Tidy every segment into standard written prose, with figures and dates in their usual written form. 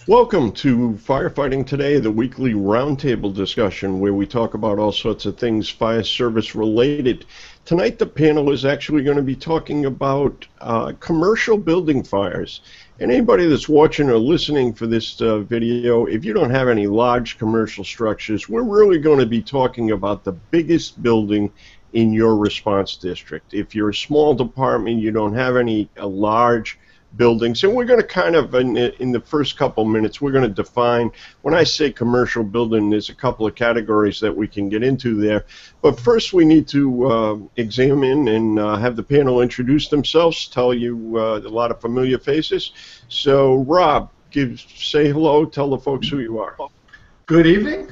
Welcome to Firefighting Today, the weekly roundtable discussion where we talk about all sorts of things fire service related. Tonight the panel is actually going to be talking about commercial building fires. And anybody that's watching or listening for this video, if you don't have any large commercial structures, we're really going to be talking about the biggest building in your response district. If you're a small department, you don't have any large buildings, and we're going to kind of, in the first couple minutes, we're going to define, when I say commercial building, there's a couple of categories that we can get into there. But first we need to examine and have the panel introduce themselves, tell you a lot of familiar faces. So Rob, say hello, tell the folks who you are. Good evening.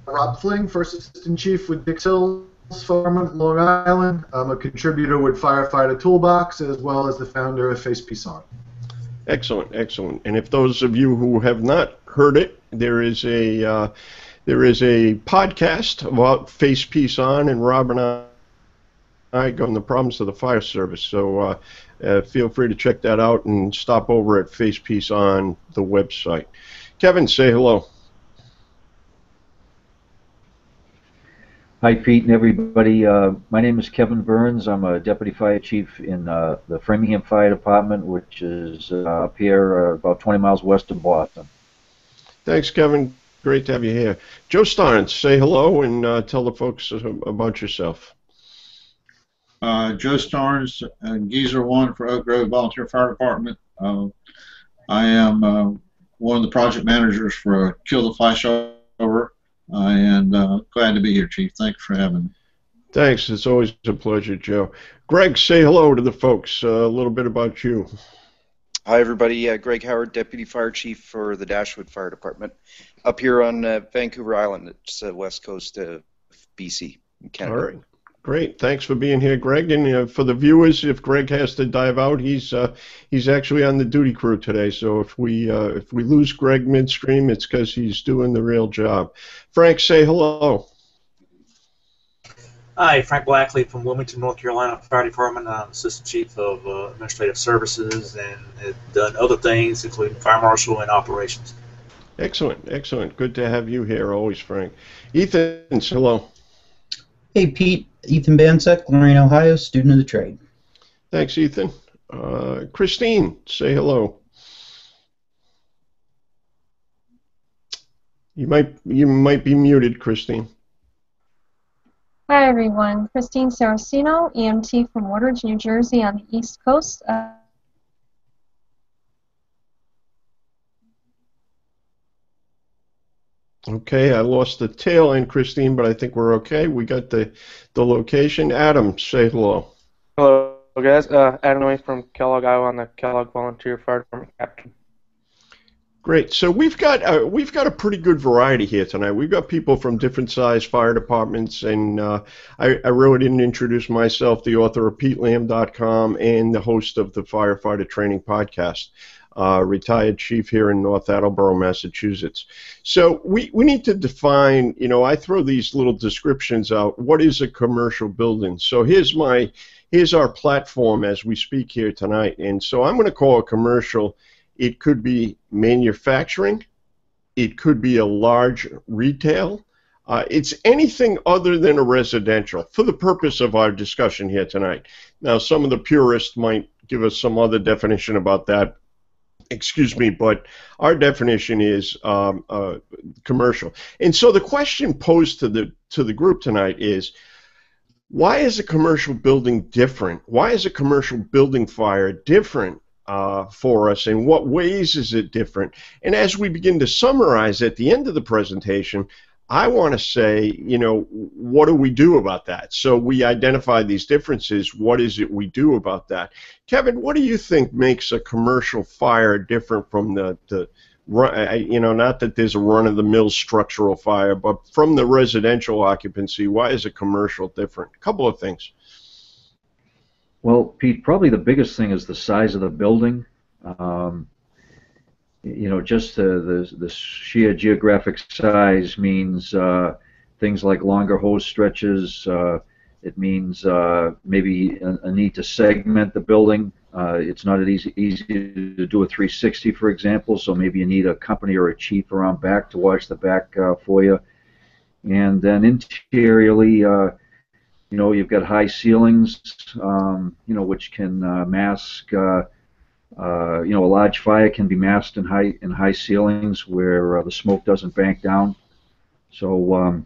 Rob Fling, First Assistant Chief with Dix Hills Fireman, Long Island. I'm a contributor with Firefighter Toolbox, as well as the founder of Face Peace On. Excellent, excellent. And if those of you who have not heard it, there is a podcast about Face Peace On, and Rob and I go on the problems of the fire service. So feel free to check that out and stop over at Face Peace On, the website. Kevin, say hello. Hi, Pete and everybody. My name is Kevin Burns. I'm a Deputy Fire Chief in the Framingham Fire Department, which is up here about 20 miles west of Boston. Thanks, Kevin. Great to have you here. Joe Starnes, say hello and tell the folks about yourself. Joe Starnes, Geezer 1 for Oak Grove Volunteer Fire Department. I am one of the project managers for Kill the Flashover. And glad to be here, Chief. Thanks for having me. Thanks. It's always a pleasure, Joe. Greg, say hello to the folks. A little bit about you. Hi, everybody. Greg Howard, Deputy Fire Chief for the Dashwood Fire Department, up here on Vancouver Island. It's the west coast of BC, in Canada. All right. Great. Thanks for being here, Greg. And for the viewers, if Greg has to dive out, he's actually on the duty crew today. So if we lose Greg midstream, it's because he's doing the real job. Frank, say hello. Hi, Frank Blackley from Wilmington, North Carolina Fire Department. I'm Assistant Chief of Administrative Services and have done other things, including Fire Marshal and Operations. Excellent. Excellent. Good to have you here always, Frank. Ethan, hello. Hey, Pete. Ethan Bansek, Lorraine, Ohio, student of the trade. Thanks, Ethan. Christine, say hello. You might be muted, Christine. Hi, everyone. Christine Saracino, EMT from Woodridge, New Jersey on the East Coast. Okay, I lost the tail end, Christine, but I think we're okay. We got the location. Adam, say hello. Hello, guys. Adam Gannaway from Kellogg, Iowa, on the Kellogg Volunteer Fire Department captain. Great. So we've got a pretty good variety here tonight. We've got people from different size fire departments, and I really didn't introduce myself, the author of PeteLamb.com and the host of the Firefighter Training Podcast. Retired chief here in North Attleboro, Massachusetts. So we need to define, I throw these little descriptions out. What is a commercial building? So here's our platform as we speak here tonight. And so I'm going to call it commercial. It could be manufacturing. It could be a large retail. It's anything other than a residential for the purpose of our discussion here tonight. Now, some of the purists might give us some other definition about that. Excuse me, but our definition is commercial. And so the question posed to the group tonight is, why is a commercial building different? Why is a commercial building fire different for us? In what ways is it different? And as we begin to summarize at the end of the presentation, I want to say, what do we do about that? So we identify these differences. What is it we do about that? Kevin, what do you think makes a commercial fire different from not that there's a run-of-the-mill structural fire, but from the residential occupancy, why is a commercial different? A couple of things. Well, Pete, probably the biggest thing is the size of the building. Just the sheer geographic size means things like longer hose stretches. It means maybe a need to segment the building It's not as easy to do a 360, for example, so maybe you need a company or a chief around back to watch the back for you. And then interiorly, you've got high ceilings, which can mask, a large fire can be masked in high ceilings where the smoke doesn't bank down. So,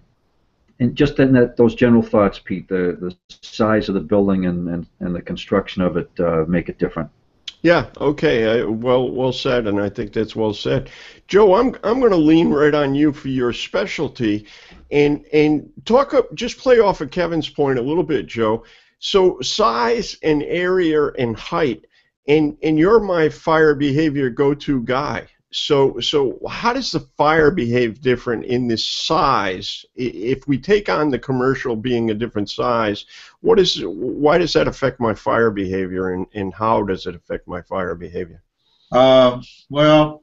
and just in those general thoughts, Pete, the size of the building and the construction of it make it different. Yeah, okay. Well said, and I think that's well said. Joe, I'm going to lean right on you for your specialty, and just play off of Kevin's point a little bit, Joe. So size and area and height, and you're my fire behavior go-to guy. So how does the fire behave different in this size? If we take on the commercial being a different size, why does that affect my fire behavior, and how does it affect my fire behavior? Well,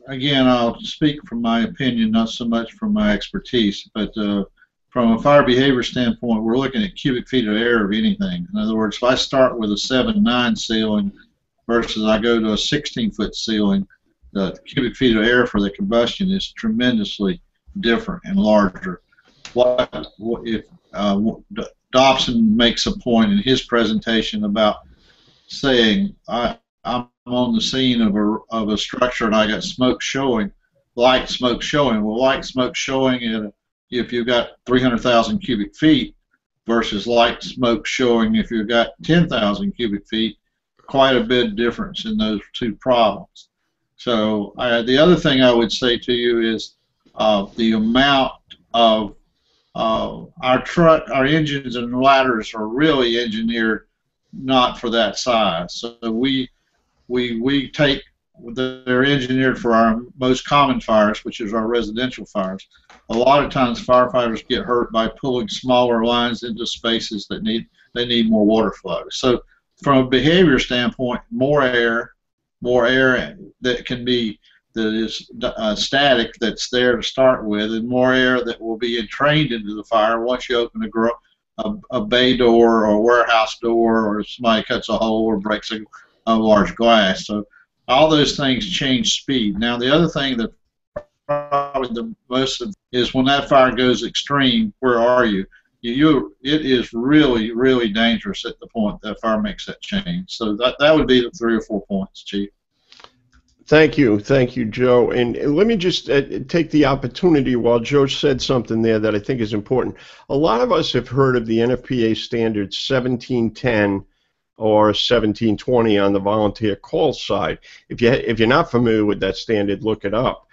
again, I'll speak from my opinion, not so much from my expertise, but from a fire behavior standpoint, we're looking at cubic feet of air of anything. In other words, if I start with a 7-9 ceiling versus I go to a 16-foot ceiling, the cubic feet of air for the combustion is tremendously different and larger. If Dobson makes a point in his presentation about saying, I'm on the scene of a structure and I got smoke showing, light smoke showing. Well, light smoke showing if you've got 300,000 cubic feet versus light smoke showing if you've got 10,000 cubic feet, quite a bit difference in those two problems. So the other thing I would say to you is the amount of our engines and ladders are really engineered not for that size. So they're engineered for our most common fires, which is our residential fires. A lot of times firefighters get hurt by pulling smaller lines into spaces that need more water flow. So from a behavior standpoint, more air that is static, that's there to start with, and more air that will be entrained into the fire once you open a bay door or a warehouse door, or somebody cuts a hole or breaks a large glass. So all those things change speed. Now the other thing that probably the most is when that fire goes extreme, where are you? It is really, really dangerous at the point that fire makes that change. So that would be the 3 or 4 points, Chief. Thank you, Joe. And let me just take the opportunity while Joe said something there that I think is important. A lot of us have heard of the NFPA standard 1710 or 1720 on the volunteer call side. If you're not familiar with that standard, look it up.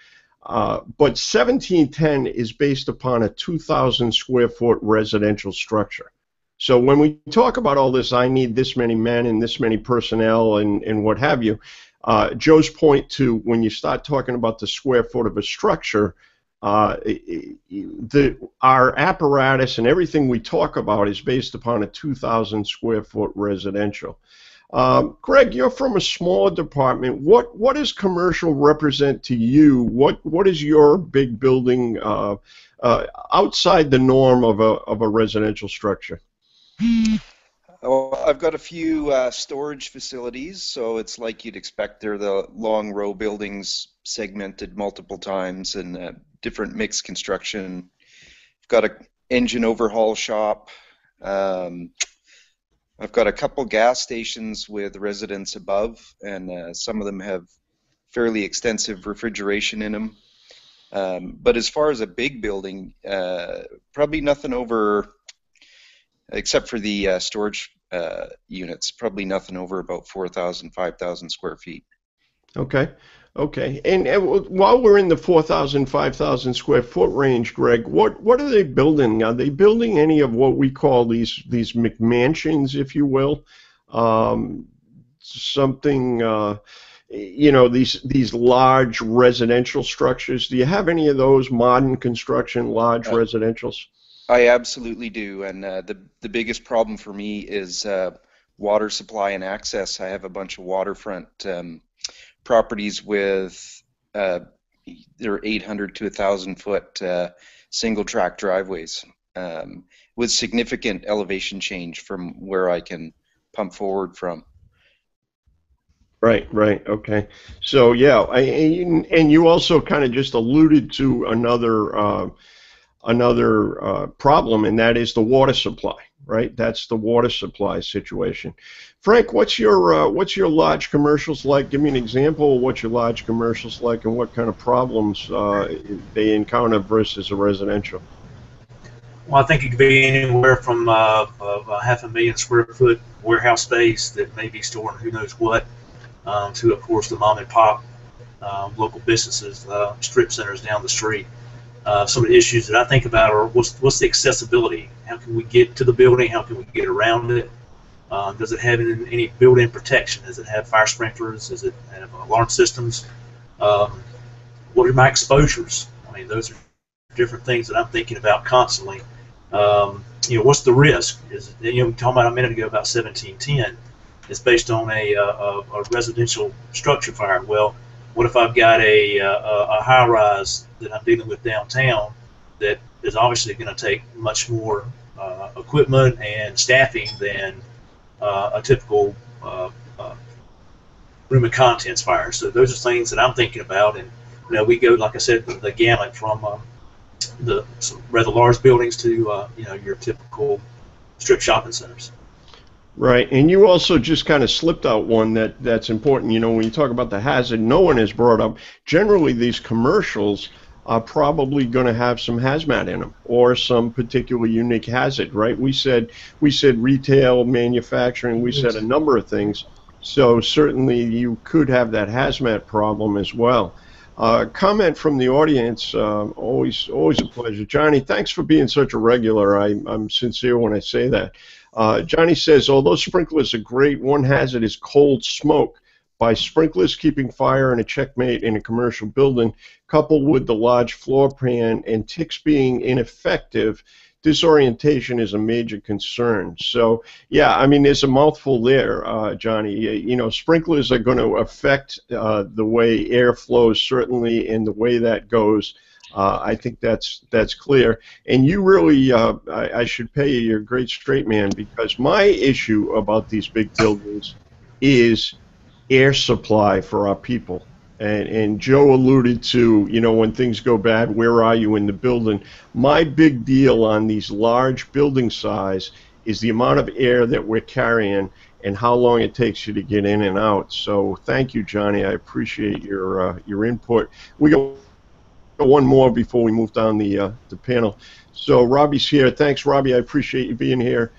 But 1710 is based upon a 2,000 square foot residential structure. So when we talk about all this, I need this many men and this many personnel and what have you, Joe's point to when you start talking about the square foot of a structure, our apparatus and everything we talk about is based upon a 2,000 square foot residential. Greg, you're from a smaller department. What does commercial represent to you? What is your big building outside the norm of a residential structure? Oh, I've got a few storage facilities, so it's like you'd expect. They're the long row buildings, segmented multiple times, and different mixed construction. I've got an engine overhaul shop. I've got a couple gas stations with residents above, and some of them have fairly extensive refrigeration in them. But as far as a big building, probably nothing over, except for the storage units, probably nothing over about 4,000, 5,000 square feet. Okay. And while we're in the 4,000, 5,000 square foot range, Greg, what are they building? Are they building any of what we call these McMansions, if you will? These large residential structures. Do you have any of those modern construction large residentials? I absolutely do, and the biggest problem for me is water supply and access. I have a bunch of waterfront properties with they're 800 to 1,000 foot single track driveways with significant elevation change from where I can pump forward from. Right, right, okay. So yeah, and you also kind of just alluded to another problem, and that is the water supply, right? That's the water supply situation. Frank, what's your large commercials like? Give me an example of what your large commercials like, and what kind of problems they encounter versus a residential. Well, I think it could be anywhere from a 500,000 square foot warehouse space that may be storing who knows what, to, of course, the mom and pop local businesses, strip centers down the street. Some of the issues that I think about are what's the accessibility? How can we get to the building? How can we get around it? Does it have any built-in protection? Does it have fire sprinklers? Does it have alarm systems? Um, what are my exposures? I mean, those are different things that I'm thinking about constantly. What's the risk? Is we talked about a minute ago about 1710. It's based on a residential structure fire. Well, what if I've got a high-rise that I'm dealing with downtown that is obviously going to take much more equipment and staffing than a typical room and contents fire? So those are things that I'm thinking about, and we go, like I said, the gamut from the rather large buildings to your typical strip shopping centers. Right, and you also just kind of slipped out one that's important. When you talk about the hazard, no one has brought up. Generally, these commercials are probably going to have some hazmat in them or some particular unique hazard, right? We said retail, manufacturing, we said a number of things. So certainly you could have that hazmat problem as well. Comment from the audience, always a pleasure. Johnny, thanks for being such a regular. I'm sincere when I say that. Johnny says, although sprinklers are great, one hazard is cold smoke. By sprinklers keeping fire in a checkmate in a commercial building, coupled with the large floor plan and ticks being ineffective, disorientation is a major concern. So, yeah, I mean, there's a mouthful there, Johnny. Sprinklers are going to affect the way air flows, certainly, and the way that goes. I think that's clear. And you really, I should pay you. You're a great straight man, because my issue about these big buildings is air supply for our people. And Joe alluded to, when things go bad, where are you in the building? My big deal on these large building size is the amount of air that we're carrying and how long it takes you to get in and out. So thank you, Johnny. I appreciate your input. We got one more before we move down the panel. So Robbie's here. Thanks, Robbie. I appreciate you being here.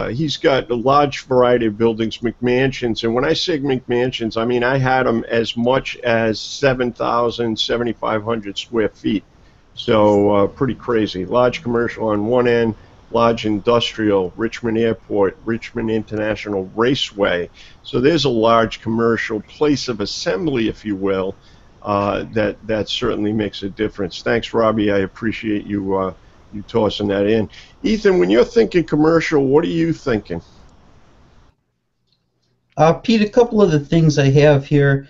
He's got a large variety of buildings, McMansions, and when I say McMansions, I mean I had them as much as 7,000, 7,500 square feet. So pretty crazy. Large commercial on one end, large industrial, Richmond Airport, Richmond International Raceway. So there's a large commercial place of assembly, if you will, that certainly makes a difference. Thanks, Robbie. I appreciate you tossing that in. Ethan, when you're thinking commercial, what are you thinking? Pete, a couple of the things I have here.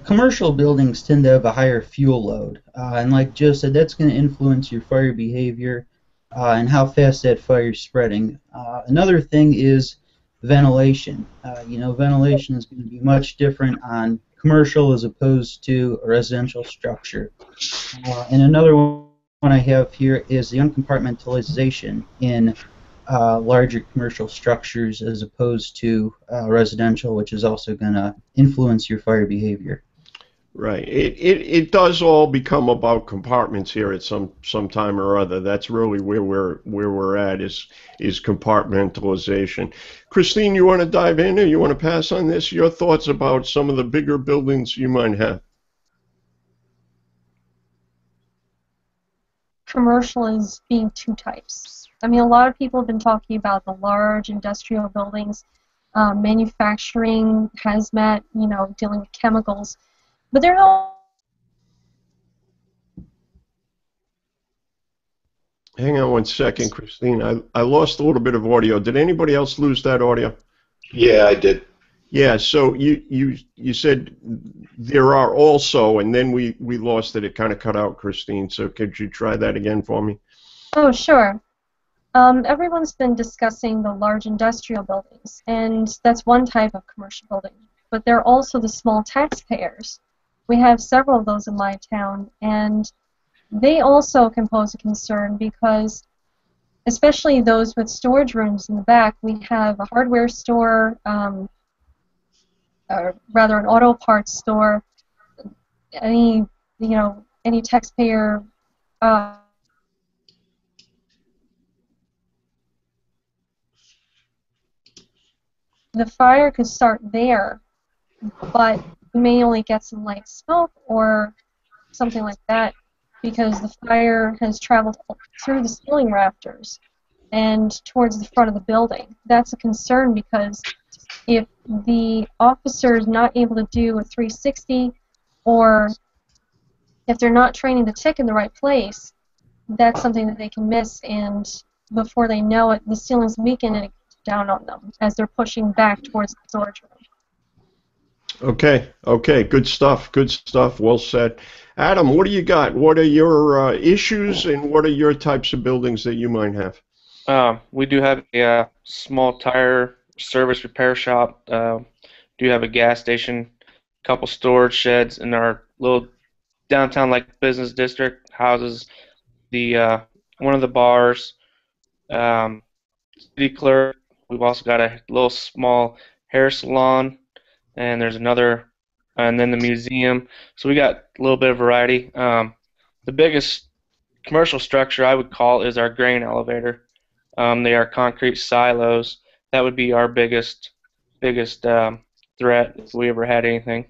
Commercial buildings tend to have a higher fuel load, and like Joe said, that's going to influence your fire behavior and how fast that fire is spreading. Another thing is ventilation. Ventilation is going to be much different on commercial as opposed to a residential structure. And another one I have here is the uncompartmentalization in larger commercial structures as opposed to residential, which is also going to influence your fire behavior. Right. It does all become about compartments here at some time or other. That's really where we're at is compartmentalization. Christine, you want to dive in, or you want to pass on this? Your thoughts about some of the bigger buildings you might have? Commercial is being two types. I mean, a lot of people have been talking about the large industrial buildings, manufacturing, hazmat, dealing with chemicals. But they're not. Hang on one second, Christine. I lost a little bit of audio. Did anybody else lose that audio? Yeah, I did. Yeah, so you said there are also, and then we lost it. It kind of cut out, Christine. So could you try that again for me? Oh, sure. Everyone's been discussing the large industrial buildings, and that's one type of commercial building. but they're also the small taxpayers. We have several of those in my town, and they also can pose a concern because, especially those with storage rooms in the back, we have a hardware store, rather an auto parts store, any taxpayer the fire could start there, but you may only get some light smoke or something like that because the fire has traveled through the ceiling rafters and towards the front of the building. That's a concern because if the officer is not able to do a 360 or if they're not training the tick in the right place, that's something that they can miss, and before they know it, the ceiling's weakened and it goes down on them as they're pushing back towards the storage room. Okay, good stuff, well said. Adam, what do you got? What are your issues, and what are your types of buildings that you might have? We do have a small tire service repair shop. Do have a gas station, a couple storage sheds in our little downtown business district. Houses the one of the bars, city clerk. We've also got a little small hair salon, and there's another, and then the museum. So we got a little bit of variety. The biggest commercial structure I would call is our grain elevator. They are concrete silos. That would be our biggest threat if we ever had anything.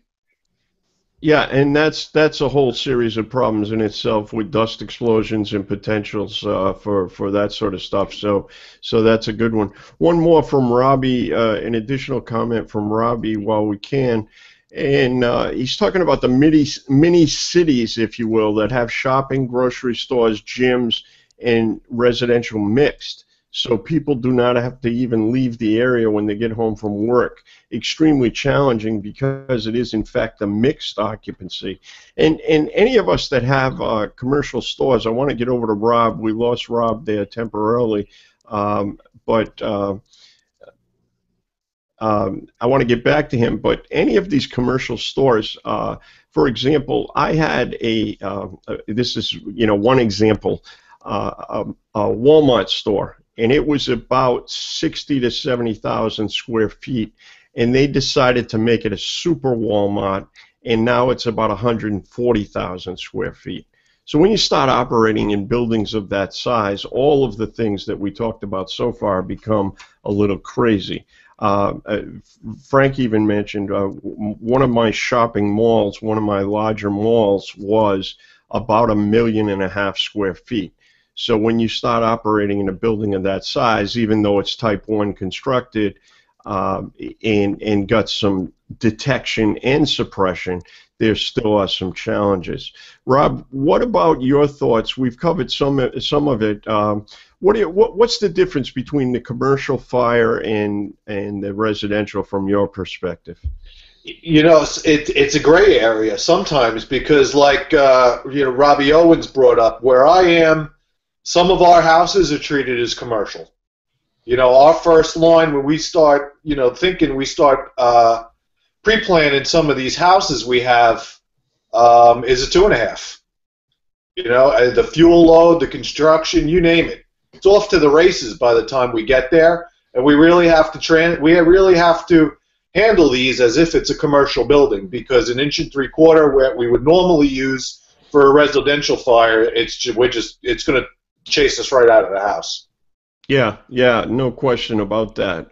Yeah, and that's a whole series of problems in itself with dust explosions and potentials for that sort of stuff. So that's a good one. One more from Robbie, an additional comment from Robbie while we can. And he's talking about the mini cities, if you will, that have shopping, grocery stores, gyms, and residential mixed. So people do not have to even leave the area when they get home from work. Extremely challenging because it is in fact a mixed occupancy. And any of us that have commercial stores, I want to get over to Rob. We lost Rob there temporarily, but I want to get back to him. But any of these commercial stores, for example, I had this is one example, a Walmart store. And it was about 60 to 70,000 square feet, and they decided to make it a super Walmart, and now it's about 140,000 square feet. So when you start operating in buildings of that size, all of the things that we talked about so far become a little crazy. Frank even mentioned one of my shopping malls, one of my larger malls, was about 1.5 million square feet. So when you start operating in a building of that size, even though it's type 1 constructed and got some detection and suppression, there still are some challenges. Rob, what about your thoughts? We've covered some of it. What's the difference between the commercial fire and the residential from your perspective? It's a gray area sometimes because, Robbie Owens brought up, where I am, some of our houses are treated as commercial. Our first line when we start, we start pre-planning some of these houses we have is a 2.5. The fuel load, the construction, you name it. It's off to the races by the time we get there, and we really have to handle these as if it's a commercial building, because 1 3/4 inch where we would normally use for a residential fire, it's going to chase us right out of the house. Yeah, no question about that.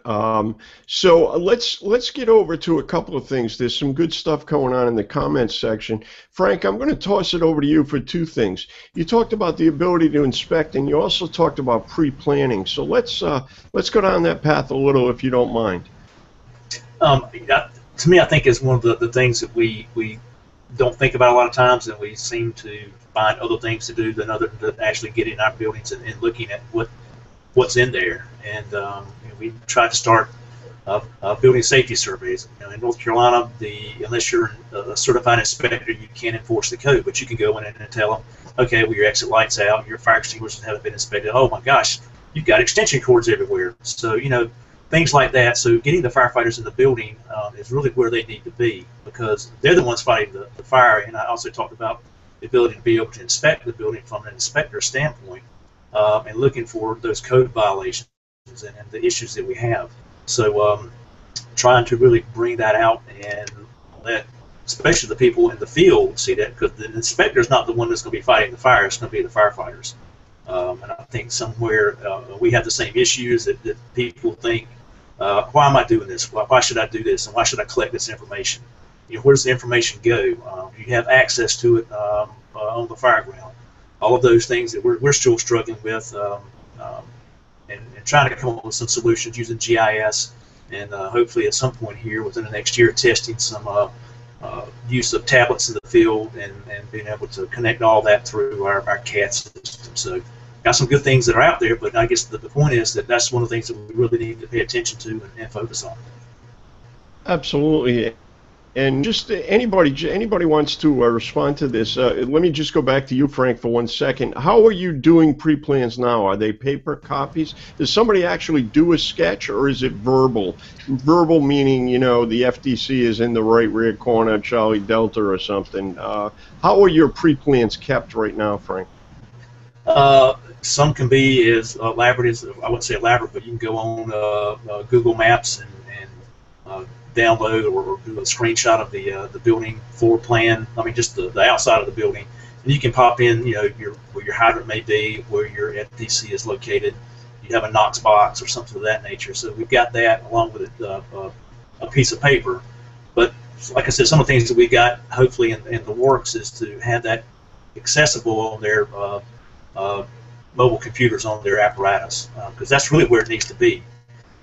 So let's get over to a couple of things. There's some good stuff going on in the comments section. Frank, I'm going to toss it over to you for two things. You talked about the ability to inspect, and you also talked about pre-planning. So let's go down that path a little, if you don't mind. To me, I think is one of the things that we don't think about a lot of times, and we seem to find other things to do than actually get in our buildings and looking at what's in there. And we try to start building safety surveys. In North Carolina, unless you're a certified inspector, you can't enforce the code, but you can go in and tell them, okay, well, your exit light's out, your fire extinguishers haven't been inspected. Oh my gosh, you've got extension cords everywhere. So things like that. So getting the firefighters in the building is really where they need to be, because they're the ones fighting the fire. And I also talked about the ability to be able to inspect the building from an inspector standpoint, and looking for those code violations and the issues that we have. So trying to really bring that out and let, especially the people in the field, see that, because the inspector is not the one that's going to be fighting the fire. It's going to be the firefighters. And I think somewhere we have the same issues that people think, why am I doing this? Why should I do this? And why should I collect this information? Where does the information go? Do you have access to it on the fire ground? All of those things that we're still struggling with, and trying to come up with some solutions using GIS, and hopefully at some point here within the next year testing some use of tablets in the field, and being able to connect all that through our CAD system. So got some good things that are out there, but I guess the point is that that's one of the things that we really need to pay attention to and focus on. Absolutely. And just anybody wants to respond to this. Let me just go back to you, Frank, for 1 second. How are you doing pre-plans now? Are they paper copies? Does somebody actually do a sketch, or is it verbal? Verbal meaning, the FDC is in the right rear corner, Charlie Delta or something. How are your pre-plans kept right now, Frank? Some can be as elaborate as, I wouldn't say elaborate, but you can go on Google Maps and download or do a screenshot of the building floor plan. I mean, just the outside of the building, and you can pop in, where your hydrant may be, where your FDC is located. You have a Knox box or something of that nature. So we've got that along with a piece of paper. But like I said, some of the things that we got hopefully in the works is to have that accessible on their mobile computers, on their apparatus, because that's really where it needs to be.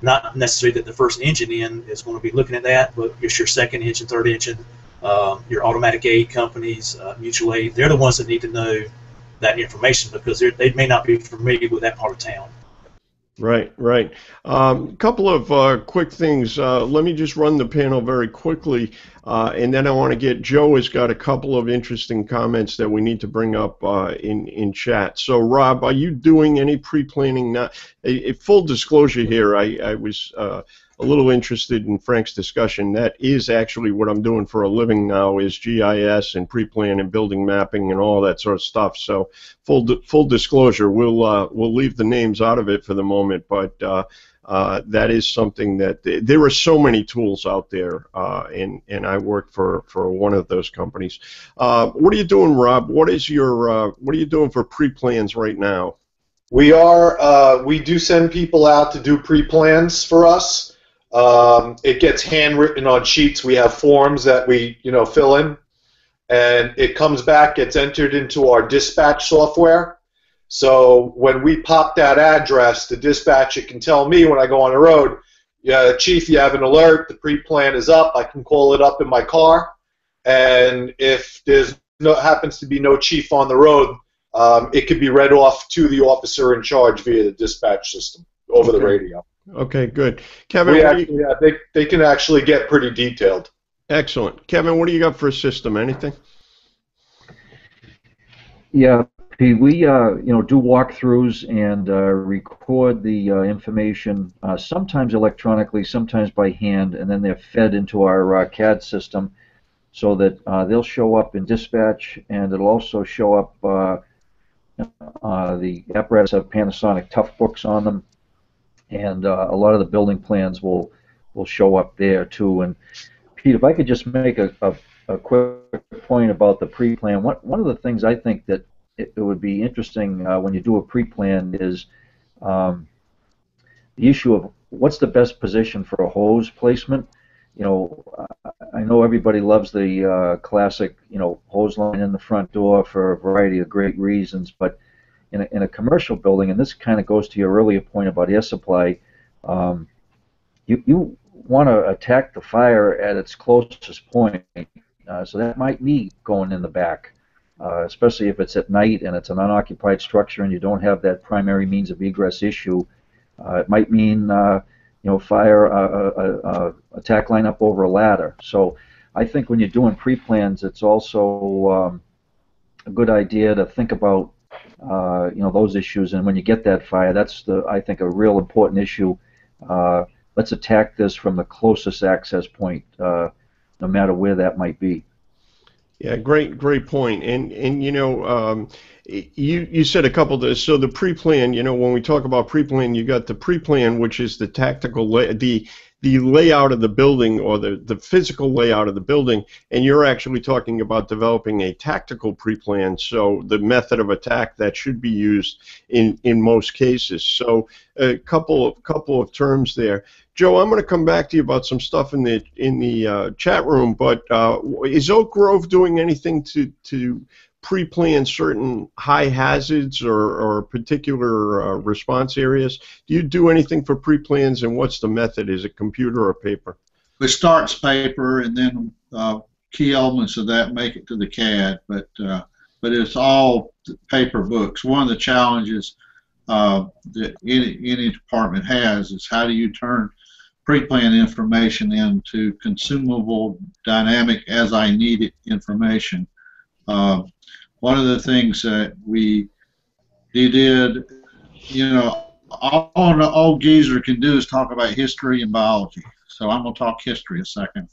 Not necessarily that the first engine in is going to be looking at that, but it's your second engine, third engine, your automatic aid companies, mutual aid. They're the ones that need to know that information, because they may not be familiar with that part of town. Right. Couple of quick things. Let me just run the panel very quickly, and then I want to get, Joe has got a couple of interesting comments that we need to bring up in chat. So, Rob, are you doing any pre-planning now? A full disclosure here, I was a little interested in Frank's discussion. That is actually what I'm doing for a living now, is GIS and pre-plan and building mapping and all that sort of stuff. So full disclosure, we'll leave the names out of it for the moment, but that is something that there are so many tools out there, and I work for one of those companies. What are you doing, Rob? What are you doing for pre-plans right now? We do send people out to do pre-plans for us. It gets handwritten on sheets. We have forms that we, fill in, and it comes back, gets entered into our dispatch software. So when we pop that address, the dispatcher can tell me when I go on the road, yeah, Chief, you have an alert, the pre-plan is up. I can call it up in my car, and if there's happens to be no chief on the road, it could be read off to the officer in charge via the dispatch system over the radio. Okay, good. Kevin, they can actually get pretty detailed. Excellent. Kevin, what do you got for a system? Anything? Yeah, Pete, we do walkthroughs and record the information, sometimes electronically, sometimes by hand, and then they're fed into our CAD system, so that they'll show up in dispatch, and it'll also show up. The apparatus have Panasonic Tough Books on them, and a lot of the building plans will show up there too. And Pete, if I could just make a quick point about the pre-plan, one of the things I think that it would be interesting when you do a pre-plan is the issue of what's the best position for a hose placement. I know everybody loves the classic, hose line in the front door for a variety of great reasons, but in a commercial building, and this kind of goes to your earlier point about air supply, you want to attack the fire at its closest point, so that might mean going in the back, especially if it's at night and it's an unoccupied structure and you don't have that primary means of egress issue. It might mean fire attack line up over a ladder. So I think when you're doing pre-plans, it's also a good idea to think about those issues. And when you get that fire, that's I think a real important issue. let's attack this from the closest access point, no matter where that might be. Yeah, great point. And you know, you said a couple of, so the pre-plan, you know, when we talk about pre-plan, you got the pre-plan, which is the tactical the layout of the building, or the physical layout of the building, and you're actually talking about developing a tactical pre-plan, so the method of attack that should be used in most cases. So a couple of terms there. Joe, I'm going to come back to you about some stuff in the chat room, but is Oak Grove doing anything to pre-plan certain high hazards or particular response areas? Do you do anything for pre-plans, and what's the method? Is it computer or paper? It starts paper, and then key elements of that make it to the CAD, but it's all paper books. One of the challenges that any department has is, how do you turn pre-plan information into consumable, dynamic, as I need it information? One of the things that we did, you know, all an old geezer can do is talk about history and biology. So I'm going to talk history a second.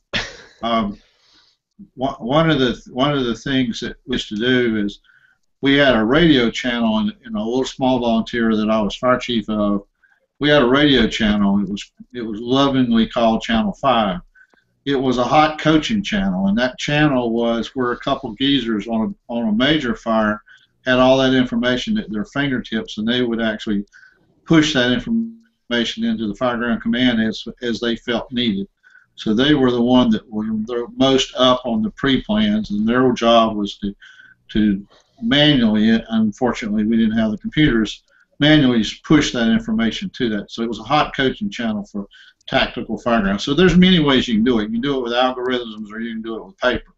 One of the things that we used to do is, we had a radio channel in a little small volunteer that I was fire chief of. We had a radio channel. It was lovingly called Channel 5. It was a hot coaching channel, and that channel was where a couple geezers on a major fire had all that information at their fingertips, and they would actually push that information into the Fireground Command as they felt needed. So they were the one that were the most up on the pre-plans, and their job was to manually, unfortunately we didn't have the computers, manually push that information to that. So it was a hot coaching channel for tactical fireground. So there's many ways you can do it. You can do it with algorithms, or you can do it with paper.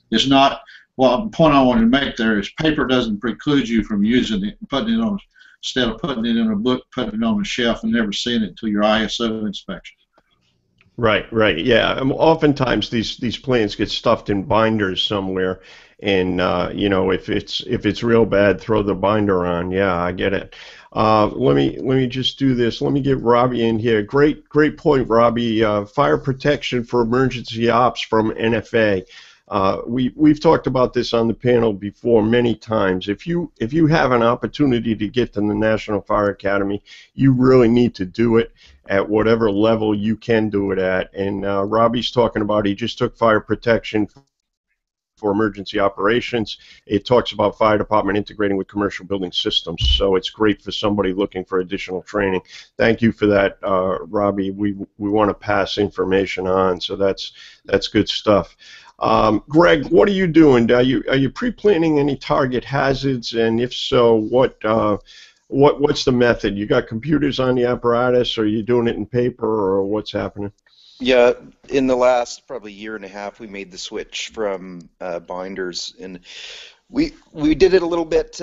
It's not, well, the point I wanted to make there is, paper doesn't preclude you from using it, putting it on, instead of putting it in a book, putting it on a shelf and never seeing it until your ISO inspection. Right, yeah. Oftentimes these plans get stuffed in binders somewhere, and you know, if it's real bad, throw the binder on. Yeah, I get it. Let me just do this. Let me get Robbie in here. Great point, Robbie. Fire protection for emergency ops from NFA. We've talked about this on the panel before many times. If you have an opportunity to get to the National Fire Academy, you really need to do it at whatever level you can do it at. And Robbie's talking about, he just took fire protection for emergency operations. It talks about fire department integrating with commercial building systems, so it's great for somebody looking for additional training. Thank you for that, Robbie. We want to pass information on, so that's good stuff. Greg, what are you doing? Are you pre-planning any target hazards, and if so, what's the method? You got computers on the apparatus, or are you doing it in paper, or what's happening? Yeah, in the last probably year and a half, we made the switch from binders, and we did it a little bit.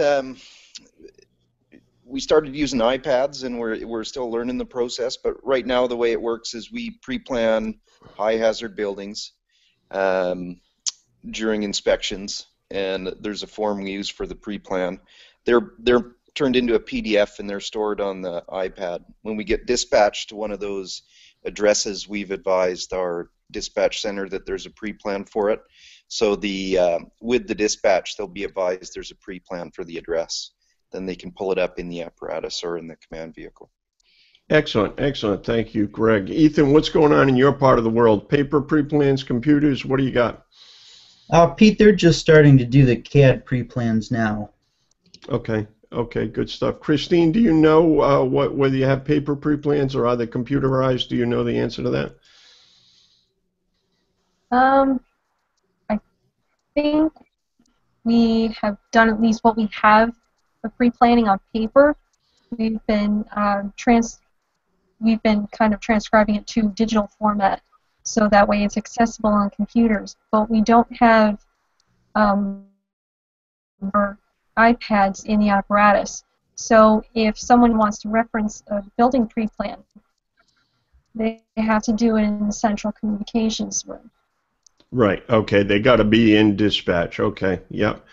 We started using iPads, and we're still learning the process. But right now, the way it works is we pre-plan high hazard buildings during inspections, and there's a form we use for the pre-plan. They're turned into a PDF, and they're stored on the iPad. When we get dispatched to one of those addresses, we've advised our dispatch center that there's a pre-plan for it. So with the dispatch, they'll be advised there's a pre-plan for the address. Then they can pull it up in the apparatus or in the command vehicle. Excellent. Thank you, Greg. Ethan, what's going on in your part of the world? Paper pre-plans, computers, what do you got? Pete, they're just starting to do the CAD pre-plans now. Okay, good stuff. Christine, do you know whether you have paper pre-plans or are they computerized? Do you know the answer to that? I think we have done at least what we have for pre-planning on paper. We've been kind of transcribing it to digital format, so that way it's accessible on computers. But we don't have our iPads in the apparatus. So if someone wants to reference a building pre-plan, they have to do it in the central communications room. Right. Okay. They got to be in dispatch. Okay. Yep.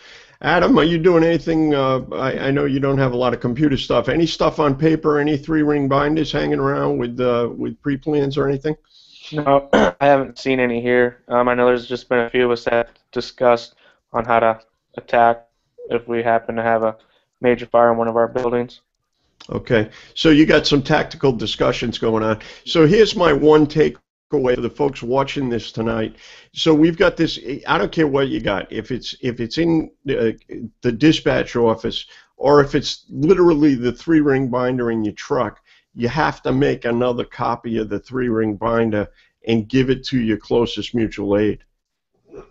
Adam, are you doing anything? I know you don't have a lot of computer stuff. Any stuff on paper? Any three-ring binders hanging around with pre-plans or anything? No, I haven't seen any here. I know there's just been a few of us that discussed on how to attack if we happen to have a major fire in one of our buildings. Okay, so you got some tactical discussions going on. So here's my one takeaway for the folks watching this tonight. So we've got this. I don't care what you got. If it's in the dispatch office or if it's literally the three-ring binder in your truck, you have to make another copy of the three-ring binder and give it to your closest mutual aid.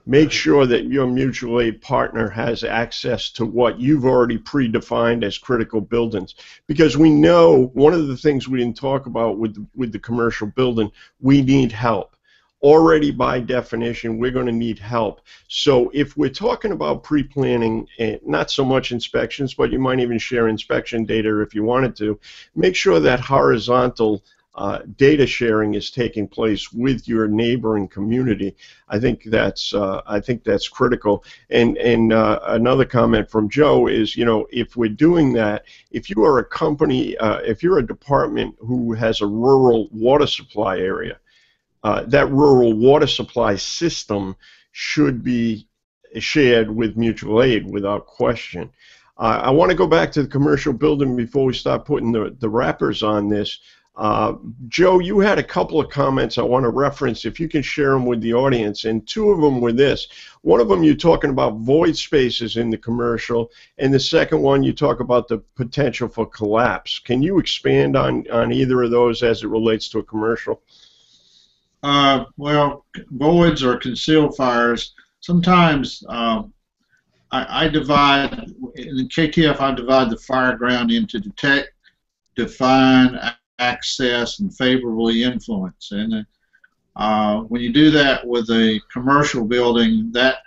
Make sure that your mutual aid partner has access to what you've already predefined as critical buildings. Because we know one of the things we didn't talk about with the commercial building, we need help. Already by definition, we're going to need help. So if we're talking about pre-planning, not so much inspections, but you might even share inspection data if you wanted to, make sure that horizontal data sharing is taking place with your neighboring community. I think that's critical. And another comment from Joe is, if we're doing that, if you are a company, if you're a department who has a rural water supply area, that rural water supply system should be shared with mutual aid without question. I want to go back to the commercial building before we start putting the wrappers on this. Joe, you had a couple of comments I want to reference, if you can share them with the audience, and two of them were this. One of them, you're talking about void spaces in the commercial, and the second one, you talk about the potential for collapse. Can you expand on either of those as it relates to a commercial? Well, voids or concealed fires, sometimes I divide, in KTF, I divide the fire ground into detect, define, access, and favorably influence. And when you do that with a commercial building, that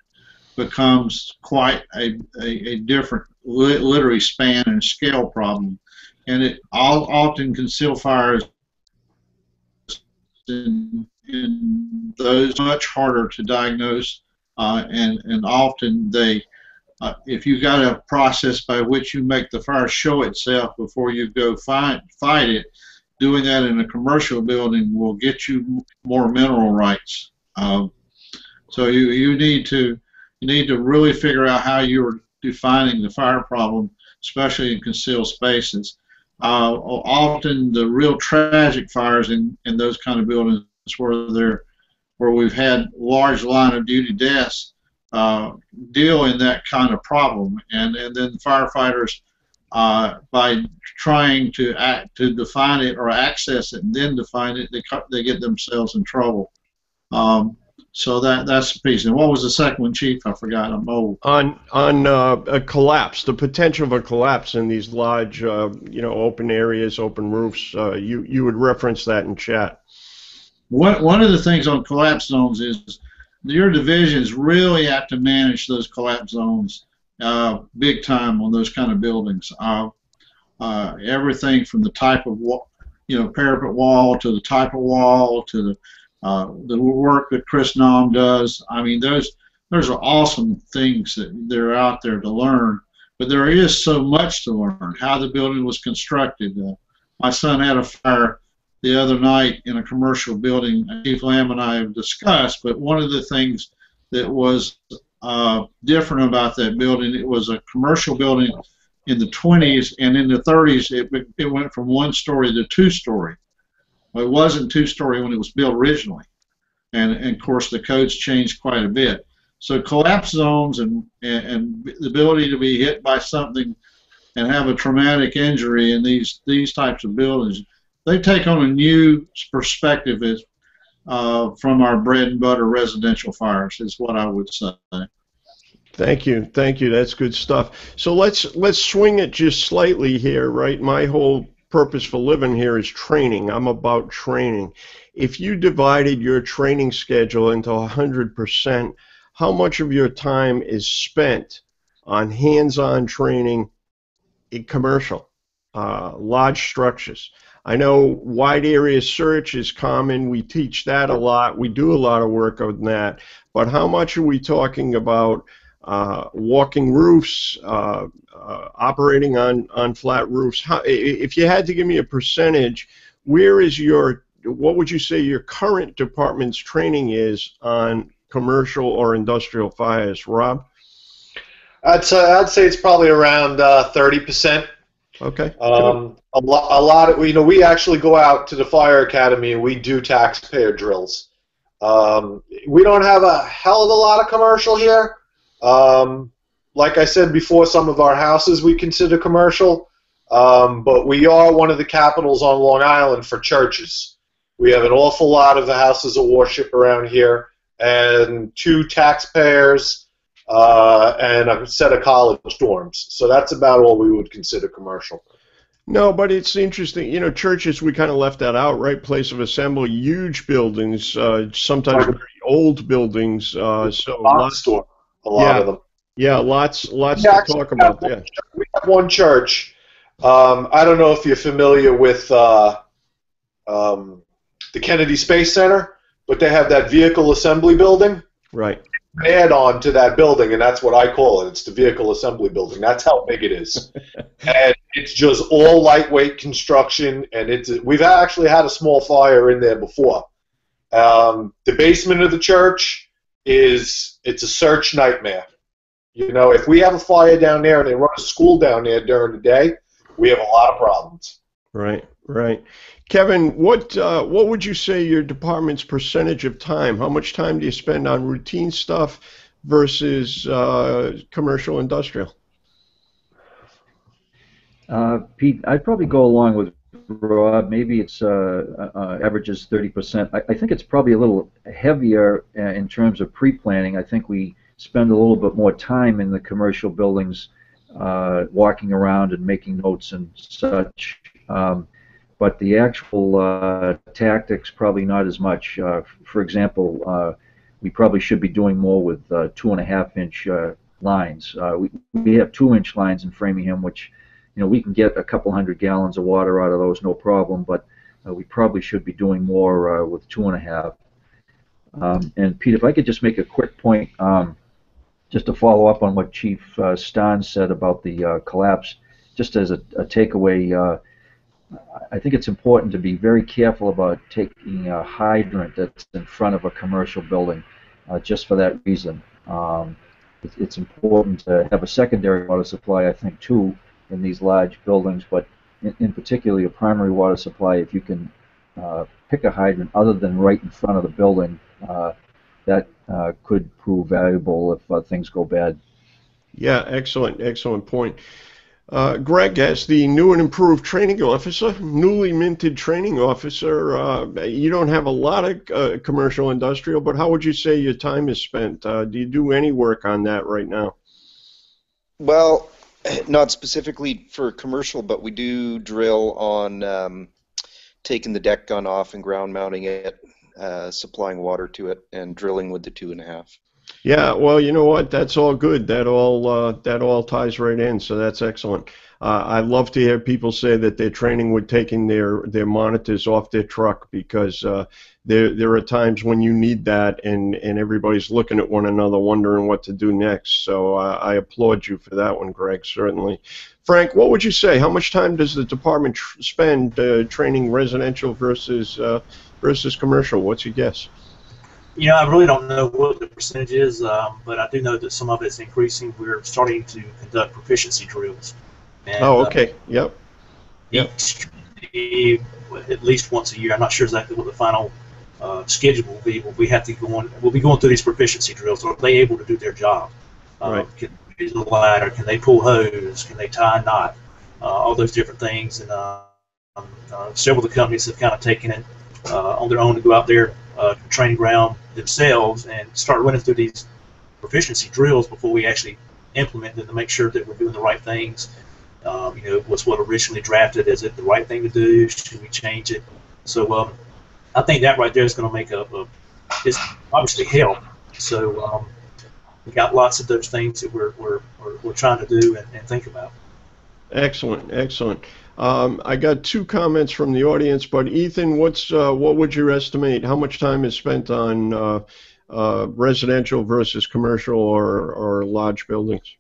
becomes quite a different literary span and scale problem. And it often concealed fires in those much harder to diagnose, and often they, if you've got a process by which you make the fire show itself before you go fight it, doing that in a commercial building will get you more mineral rights. So you need to really figure out how you're defining the fire problem, especially in concealed spaces. Often the real tragic fires in those kind of buildings where we've had large line of duty deaths deal in that kind of problem, and then firefighters, by trying to define it or access it and then define it, they get themselves in trouble. So that's the piece. And what was the second one, Chief? I forgot. I'm old. On a collapse, the potential of a collapse in these large, open areas, open roofs. You would reference that in chat. One of the things on collapse zones is your divisions really have to manage those collapse zones big time on those kind of buildings. Everything from the type of parapet wall to the type of wall to the work that Chris Naum does. I mean, those are awesome things that they're out there to learn. But there is so much to learn. How the building was constructed. My son had a fire the other night in a commercial building. Chief Lamb and I have discussed. But one of the things that was different about that building, it was a commercial building in the 20s, and in the 30s it went from 1-story to 2-story. Well, it wasn't 2-story when it was built originally, and of course the codes changed quite a bit. So collapse zones and the ability to be hit by something and have a traumatic injury in these types of buildings, they take on a new perspective as from our bread and butter residential fires, is what I would say. Thank you. That's good stuff. So let's swing it just slightly here, right? My whole purpose for living here is training. I'm about training. If you divided your training schedule into 100%, how much of your time is spent on hands-on training in commercial, large structures? I know wide area search is common. We teach that a lot. We do a lot of work on that. But how much are we talking about walking roofs, operating on flat roofs. If you had to give me a percentage, what would you say your current department's training is on commercial or industrial fires, Rob? I'd say it's probably around 30%. Okay. A lot of, we actually go out to the fire academy and we do taxpayer drills. We don't have a hell of a lot of commercial here. Like I said before, some of our houses we consider commercial, but we are one of the capitals on Long Island for churches. We have an awful lot of the houses of worship around here, and 2 taxpayers, and a set of college dorms. So that's about all we would consider commercial. No, but it's interesting. Churches, we kind of left that out, right? Place of assembly, huge buildings, sometimes very old buildings. So lots, a lot of them. Yeah, lots to talk about. Yeah. We have one church. I don't know if you're familiar with the Kennedy Space Center, but they have that vehicle assembly building. Right. Add on to that building, and that's what I call it. It's the vehicle assembly building. That's how big it is. And it's just all lightweight construction, and we've actually had a small fire in there before. The basement of the church it's a search nightmare. If we have a fire down there and they run a school down there during the day, we have a lot of problems. Right. Kevin, what would you say your department's percentage of time? How much time do you spend on routine stuff versus commercial industrial? Pete, I'd probably go along with Rob. Maybe it's averages 30%. I think it's probably a little heavier in terms of pre-planning. I think we spend a little bit more time in the commercial buildings, walking around and making notes and such. But the actual tactics, probably not as much. For example, we probably should be doing more with 2.5-inch lines. We have 2-inch lines in Framingham, which we can get a couple hundred gallons of water out of those, no problem. But we probably should be doing more with 2.5. And Pete, if I could just make a quick point, just to follow up on what Chief Stahn said about the collapse, just as a takeaway. I think it's important to be very careful about taking a hydrant that's in front of a commercial building, just for that reason. It's important to have a secondary water supply, I think, too, in these large buildings, but in particular a primary water supply. If you can pick a hydrant other than right in front of the building, that could prove valuable if things go bad. Yeah, excellent point. Greg, as the new and improved training officer, newly minted training officer, you don't have a lot of commercial industrial, but how would you say your time is spent? Do you do any work on that right now? Well, not specifically for commercial, but we do drill on taking the deck gun off and ground mounting it, supplying water to it, and drilling with the 2.5. Yeah, well, you know what? That's all good. That all ties right in. So that's excellent. I love to hear people say that they're training with taking their monitors off their truck, because there are times when you need that, and everybody's looking at one another, wondering what to do next. So I applaud you for that one, Greg. Certainly. Frank, what would you say? How much time does the department spend training residential versus commercial? What's your guess? I really don't know what the percentage is, but I do know that some of it's increasing. We're starting to conduct proficiency drills. And, okay. Yep. At least once a year. I'm not sure exactly what the final schedule will be, but we have to go on. We'll be going through these proficiency drills. Are they able to do their job? Right. Can they use a ladder? Can they pull hose? Can they tie a knot? All those different things. And several of the companies have kind of taken it on their own to go out there, training ground themselves, and start running through these proficiency drills before we actually implement them, to make sure that we're doing the right things. Was what originally drafted. Is it the right thing to do? Should we change it? So I think that right there is going to make it's obviously help. So we got lots of those things that we're trying to do and think about. Excellent. I got 2 comments from the audience, but Ethan, what would you estimate? How much time is spent on residential versus commercial or large buildings?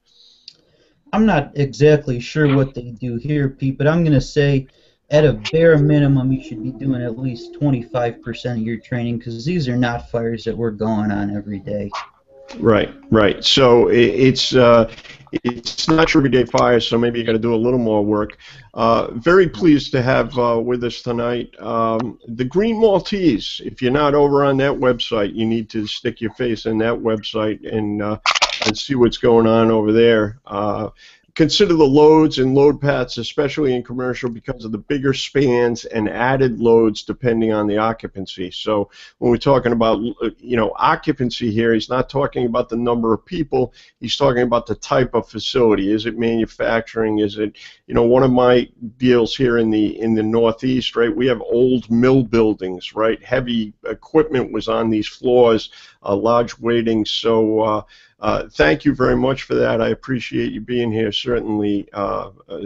I'm not exactly sure what they do here, Pete, but I'm going to say at a bare minimum you should be doing at least 25% of your training because these are not fires that we're going on every day. Right, right. So it's not your everyday fire, so maybe you got to do a little more work. Very pleased to have with us tonight the Green Maltese. If you're not over on that website, you need to stick your face in that website and see what's going on over there. Consider the loads and load paths, especially in commercial, because of the bigger spans and added loads depending on the occupancy. So when we're talking about, occupancy here, he's not talking about the number of people. He's talking about the type of facility. Is it manufacturing? Is it, one of my deals here in the Northeast, right? We have old mill buildings, right? Heavy equipment was on these floors, large weightings. So thank you very much for that. I appreciate you being here, certainly.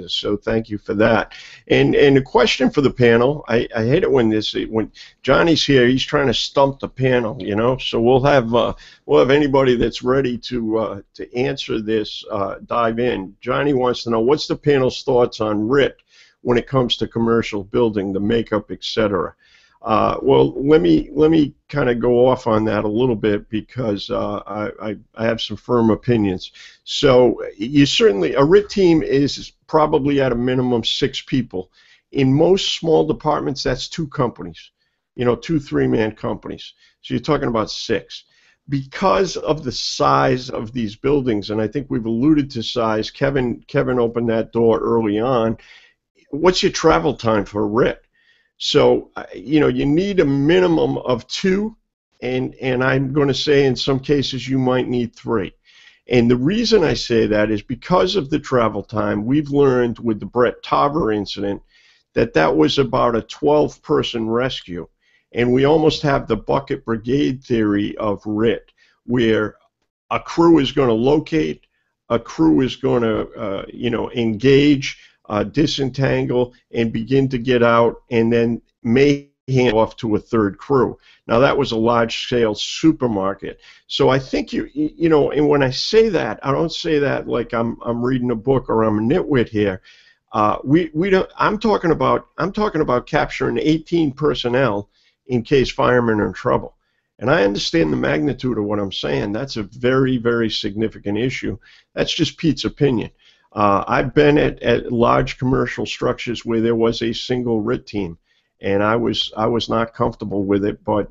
So thank you for that. And a question for the panel. I hate it when Johnny's here. He's trying to stump the panel, So we'll have anybody that's ready to answer this dive in. Johnny wants to know, what's the panel's thoughts on RIT when it comes to commercial building, the makeup, etc. Well, let me kind of go off on that a little bit because I have some firm opinions. So a RIT team is probably at a minimum 6 people. In most small departments, that's 2 companies, 2 3-man companies. So you're talking about 6. Because of the size of these buildings, and I think we've alluded to size, Kevin opened that door early on. What's your travel time for a RIT? So, you need a minimum of 2, and I'm going to say in some cases you might need 3. And the reason I say that is because of the travel time. We've learned with the Brett Tarver incident that was about a 12-person rescue. And we almost have the bucket brigade theory of RIT, where a crew is going to locate, a crew is going to, engage, disentangle, and begin to get out, and then may hand off to a 3rd crew. Now that was a large-scale supermarket. So I think and when I say that, I don't say that like I'm reading a book or I'm a nitwit here. We don't. I'm talking about capturing 18 personnel in case firemen are in trouble. And I understand the magnitude of what I'm saying. That's a very, very significant issue. That's just Pete's opinion. I've been at large commercial structures where there was a single RIT team, and I was not comfortable with it, but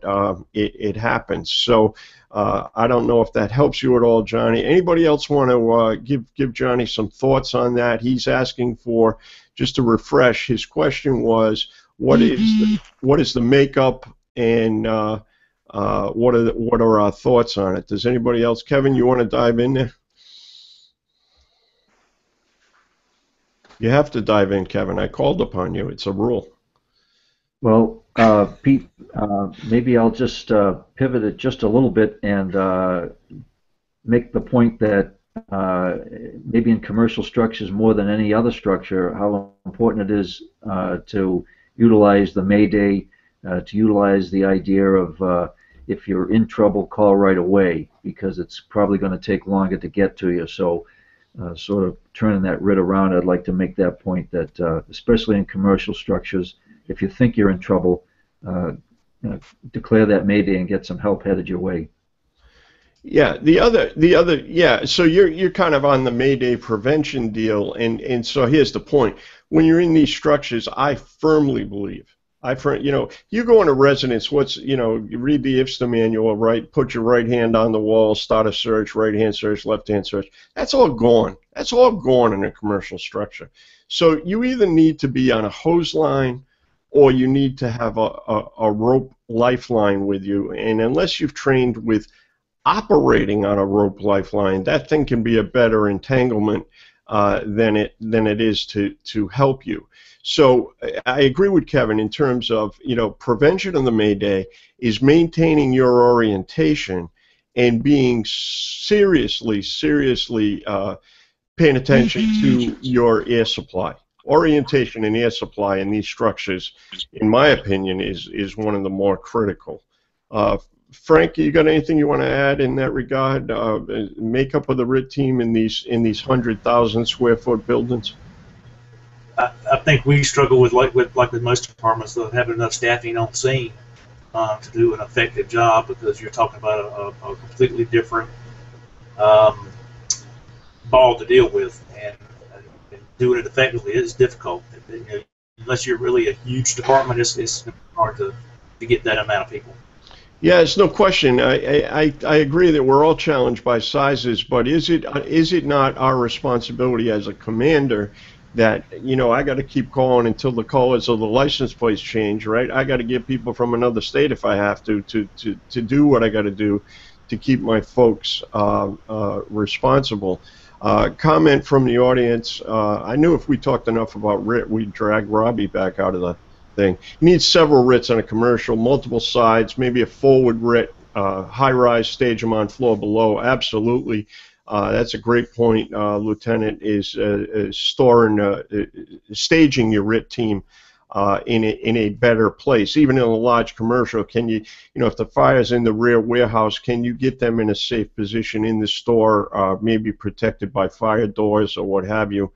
it happens. So I don't know if that helps you at all, Johnny. Anybody else want to give Johnny some thoughts on that? He's asking for, just to refresh, his question was, what is the makeup, and what are our thoughts on it? Does anybody else? Kevin, you want to dive in there? You have to dive in, Kevin. I called upon you. It's a rule. Well, Pete, maybe I'll just pivot it just a little bit and make the point that maybe in commercial structures more than any other structure, how important it is to utilize the Mayday, to utilize the idea of if you're in trouble, call right away, because it's probably going to take longer to get to you. So sort of turning that RIT around, I'd like to make that point that especially in commercial structures, if you think you're in trouble, declare that Mayday and get some help headed your way. Yeah, the other, yeah. So you're kind of on the Mayday prevention deal, and so here's the point: when you're in these structures, I firmly believe, you go into residence. You read the IFSTA manual, right? Put your right hand on the wall, start a search, right hand search, left hand search. That's all gone. That's all gone in a commercial structure. So you either need to be on a hose line, or you need to have a rope lifeline with you. And unless you've trained with operating on a rope lifeline, that thing can be a better entanglement than it is to help you. So I agree with Kevin in terms of, prevention of the Mayday is maintaining your orientation and being seriously paying attention to your air supply. Orientation and air supply in these structures, in my opinion, is one of the more critical. Frank, you got anything you want to add in that regard? Makeup of the RIT team in these 100,000 square foot buildings. I think we struggle with most departments, of having enough staffing on scene to do an effective job, because you're talking about a completely different ball to deal with, and doing it effectively is difficult. Unless you're really a huge department, it's hard to get that amount of people. Yeah, it's no question. I agree that we're all challenged by sizes, but is it not our responsibility as a commander that, I got to keep calling until the colors of the license plates change, right? I got to get people from another state if I have to do what I got to do to keep my folks responsible. Comment from the audience. I knew if we talked enough about RIT, we'd drag Robbie back out of the thing. You need several RITs on a commercial, multiple sides, maybe a forward RIT, high-rise, stage them on floor below. Absolutely. That's a great point, Lieutenant, is staging your RIT team in a better place. Even in a large commercial, can you, if the fire's in the rear warehouse, can you get them in a safe position in the store, maybe protected by fire doors or what have you?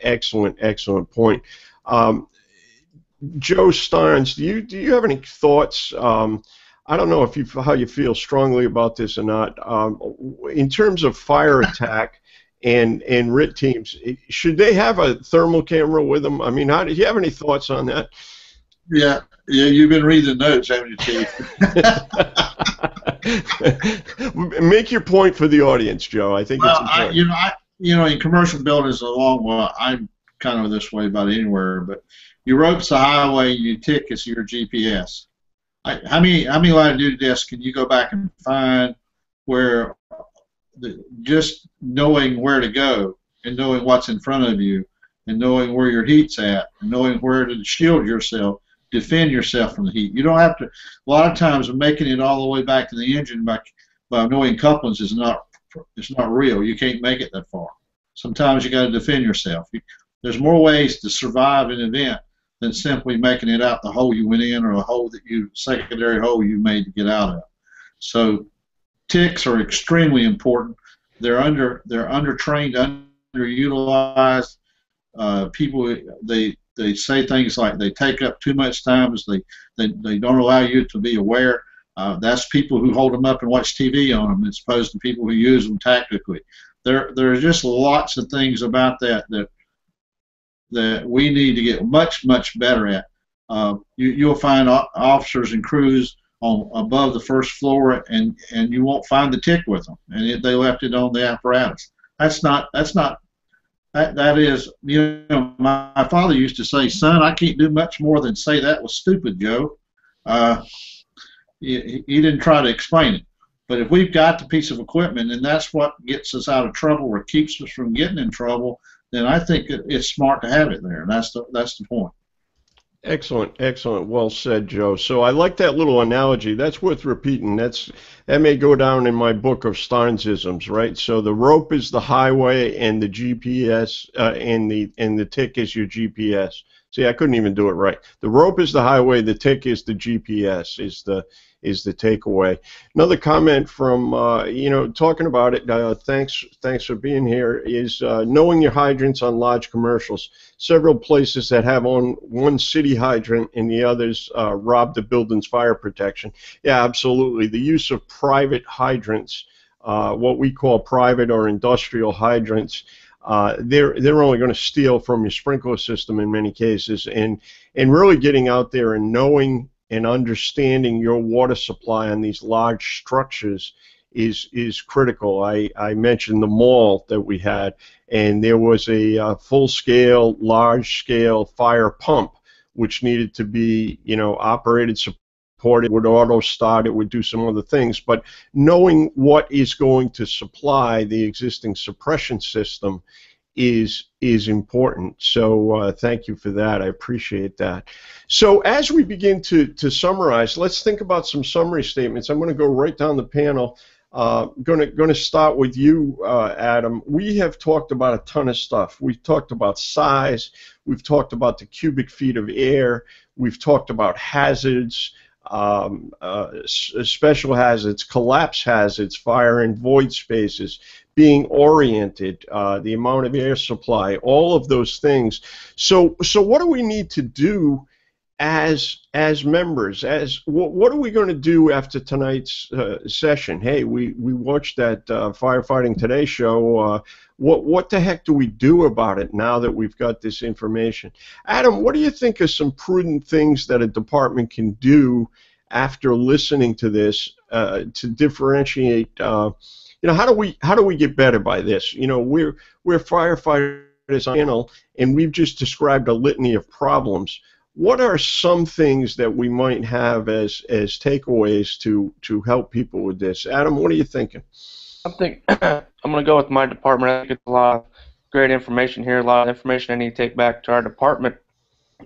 Excellent point. Joe Starnes, do you have any thoughts? I don't know how you feel strongly about this or not. In terms of fire attack and RIT teams, should they have a thermal camera with them? I mean, do you have any thoughts on that? Yeah, you've been reading the notes, haven't you, Chief? Make your point for the audience, Joe. I think it's important. In commercial buildings, I'm kind of this way about anywhere, but you ropes the highway, you tick as your GPS. How many line of duty desks can you go back and find where just knowing where to go and knowing what's in front of you and knowing where your heat's at and knowing where to shield yourself, defend yourself from the heat. You don't have to. A lot of times, making it all the way back to the engine by knowing couplings is not real. You can't make it that far. Sometimes you got to defend yourself. There's more ways to survive an event than simply making it out the hole you went in or a secondary hole you made to get out of. So ticks are extremely important. They're undertrained, underutilized. People they say things like they take up too much time, as they don't allow you to be aware. That's people who hold them up and watch TV on them, as opposed to people who use them tactically. There are just lots of things about that we need to get much better at. You'll find officers and crews above the first floor, and you won't find the tick with them, and they left it on the apparatus. That is, my father used to say, "Son, I can't do much more than say that was stupid, Joe." He didn't try to explain it. But if we've got the piece of equipment, and that's what gets us out of trouble or keeps us from getting in trouble, then I think it's smart to have it there. That's the point. Excellent. Well said, Joe. So I like that little analogy. That's worth repeating. That may go down in my book of Starnesisms, right? So the rope is the highway, and the GPS and the tick is your GPS. See, I couldn't even do it right. The rope is the highway. The tick is the GPS. Is the takeaway. Another comment from talking about it. Thanks for being here. Is knowing your hydrants on large commercials. Several places that have one city hydrant and the others rob the building's fire protection. Yeah, absolutely. The use of private hydrants, what we call private or industrial hydrants. They're only going to steal from your sprinkler system in many cases, and really getting out there and knowing and understanding your water supply on these large structures is critical. I mentioned the mall that we had, and there was a full-scale, large-scale fire pump which needed to be, operated, supported, would auto start, it would do some other things, but knowing what is going to supply the existing suppression system is important. So thank you for that. I appreciate that. So as we begin to summarize, let's think about some summary statements. I'm going to go right down the panel. Going to start with you, Adam. We have talked about a ton of stuff. We've talked about size. We've talked about the cubic feet of air. We've talked about hazards. special hazards, collapse hazards, fire and void spaces, being oriented, the amount of air supply, all of those things. So what do we need to do as members? What are we going to do after tonight's session? Hey, we watched that Firefighting Today show. What the heck do we do about it now that we've got this information? Adam, what do you think are some prudent things that a department can do after listening to this to differentiate? How do we get better by this? We're firefighters on the panel, and we've just described a litany of problems. What are some things that we might have as takeaways to help people with this? Adam, what are you thinking? I'm going to go with my department. I think it's a lot of great information here, a lot of information I need to take back to our department,